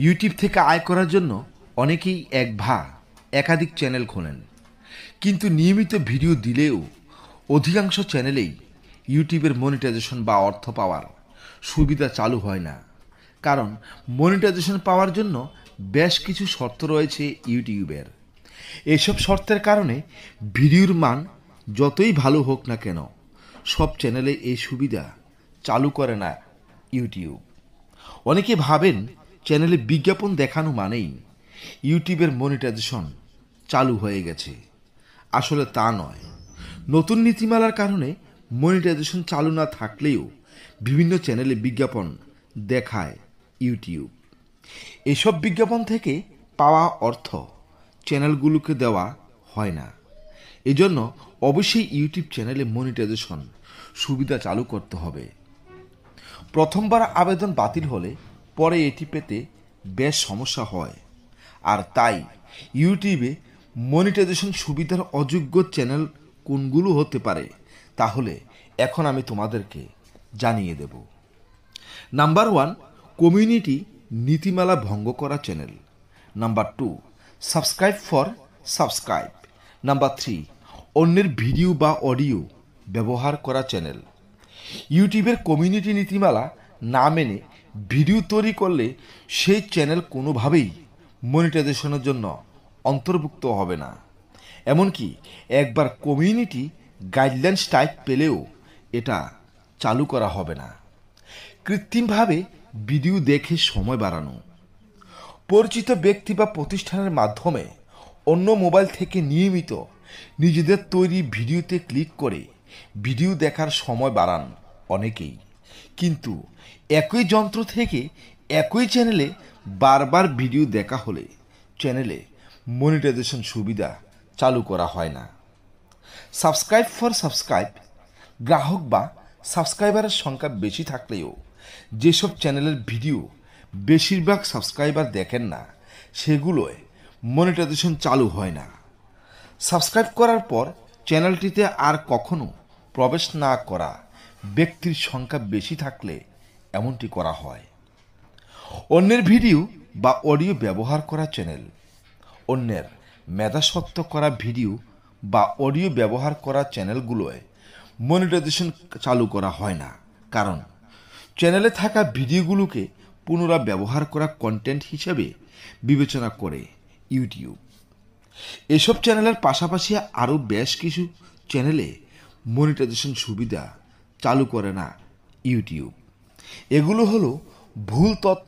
YouTube থেকে আয় করার জন্য অনেকেই একাধিক চ্যানেল খোলেন, কিন্তু নিয়মিত ভিডিও দিলেও অধিকাংশ চ্যানেলেই ইউটিউবের মনিটাইজেশন বা অর্থ পাওয়ার সুবিধা চালু হয় না। কারণ মনিটাইজেশন পাওয়ার জন্য বেশ কিছু শর্ত রয়েছে ইউটিউবের। এসব শর্তের কারণে ভিডিওর মান যতই ভালো হোক না কেন, সব চ্যানেলে এই সুবিধা চালু করে না ইউটিউব। অনেকে ভাবেন চ্যানেলে বিজ্ঞাপন দেখানো মানেই ইউটিউবের মনিটাইজেশন চালু হয়ে গেছে। আসলে তা নয়। নতুন নীতিমালার কারণে মনিটাইজেশন চালু না থাকলেও বিভিন্ন চ্যানেলে বিজ্ঞাপন দেখায় ইউটিউব। এসব বিজ্ঞাপন থেকে পাওয়া অর্থ চ্যানেলগুলোকে দেওয়া হয় না। এজন্য অবশ্যই ইউটিউব চ্যানেলে মনিটাইজেশন সুবিধা চালু করতে হবে। প্রথমবার আবেদন বাতিল হলে পরে এটি পেতে বেশ সমস্যা হয়। আর তাই ইউটিউবে মনিটাইজেশন সুবিধার অযোগ্য চ্যানেল কোনগুলো হতে পারে, তাহলে এখন আমি তোমাদেরকে জানিয়ে দেব। নাম্বার 1, কমিউনিটি নীতিমালা ভঙ্গ করা channel. Number 2, subscribe for subscribe. Number 3, অন্যের ভিডিও বা অডিও ব্যবহার করা চ্যানেল। ইউটিউবের কমিউনিটি নীতিমালা না মেনে ভিডিও তৈরি করলে সেই চ্যানেল কোনোভাবেই মনিটাইজেশনের জন্য অন্তর্ভুক্ত হবে না। এমনকি একবার কমিউনিটি গাইডলাইন স্ট্রাইক পেলেও এটা চালু করা হবে না। কৃত্রিমভাবে ভিডিও দেখে সময় বাড়ানো। পরিচিত ব্যক্তি বা প্রতিষ্ঠানের মাধ্যমে অন্য মোবাইল থেকে নিয়মিত নিজেদের তৈরি ভিডিওতে ক্লিক করে ভিডিও দেখার সময় বাড়ান অনেকেই, কিন্তু একই যন্ত্র থেকে একই চ্যানেলে বারবার ভিডিও দেখা হলে চ্যানেলে মনিটাইজেশন সুবিধা চালু করা হয় না। Subscribe for subscribe. গ্রাহক বা সাবস্ক্রাইবারের সংখ্যা বেশি থাকলেও যেসব চ্যানেলের ভিডিও বেশিরভাগ সাবস্ক্রাইবার দেখেন না, সেগুলোয় মনিটাইজেশন চালু হয় না। সাবস্ক্রাইব করার পর চ্যানেলটিতে আর কখনো প্রবেশ না করা ব্যক্তির সংখ্যা বেশি থাকলে এমনটি করা হয়। অন্যের ভিডিও বা অডিও ব্যবহার করা চ্যানেল। অন্যের মেধাস্বত্ব করা ভিডিও বা অডিও ব্যবহার করা চ্যানেলগুলোয় মনিটাইজেশন চালু করা হয় না, কারণ চ্যানেলে থাকা ভিডিওগুলোকে পুনরায় ব্যবহার করা কন্টেন্ট হিসেবে বিবেচনা করে ইউটিউব। এসব চ্যানেলের পাশাপাশি আরও বেশ কিছু চ্যানেলে মনিটাইজেশন সুবিধা চালু করে না ইউটিউব। এগুলো হলো ভুল তথ্য